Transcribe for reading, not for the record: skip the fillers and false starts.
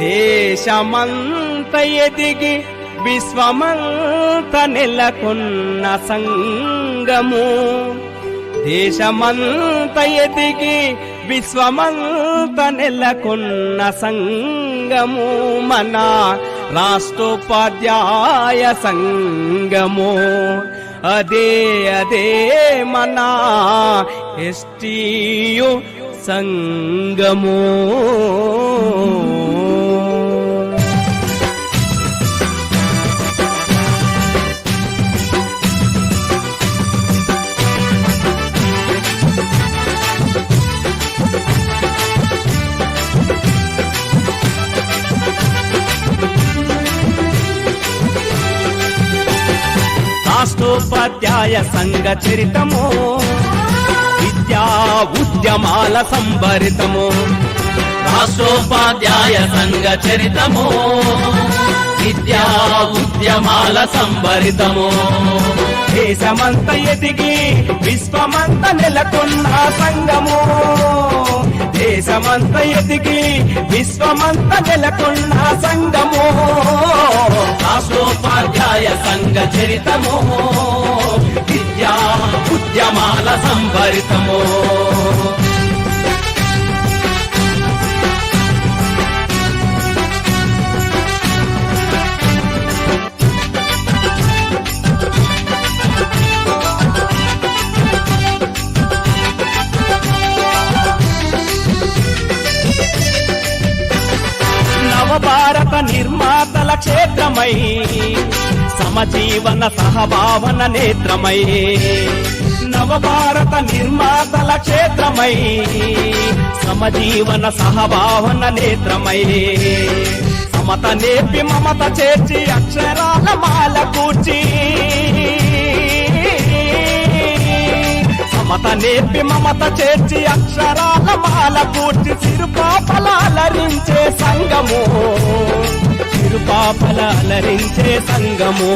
దేశమంత ఎదిగి విశ్వమంత నెలకొన్న సంగము, దేశమంత ఎదిగి విశ్వమంత నెలకొన్న సంగము మన రాష్ట్రోపాధ్యాయ సంగము. అదే అదే మన ఎస్టీయు సంగము. రాష్ట్రోపాధ్యాయ సంఘ చరితము, విద్యా ఉద్యమాల సంభరితము. రాష్ట్రోపాధ్యాయ సంఘ చరితము, విద్యా ఉద్యమాల సంభరితము. దేశమంత ఎదిగి విశ్వమంత నెలకొన్న సంఘము, దేశమంత ఎదిగి విశ్వమంత నెలకొన్న సంఘము. రాష్ట్రోపాధ్యాయ సంఘ చరితము, విద్యా ఉద్యమాల సంభరితము. నవభారత నిర్మాతల క్షేత్రమై, సమజీవన సహభావన నేత్రమై. నవభారత నిర్మాతల క్షేత్రమై, సమజీవన సహభావన నేత్రమై. సమత నేర్పి మమత చేర్చి అక్షరాల మాల కూర్చి, సమత నేర్పి మమత చేర్చి అక్షరాల మాల కూర్చి సిరుపాపలాలరించే సంగము, సిరుపాపలాలరించే సంగము.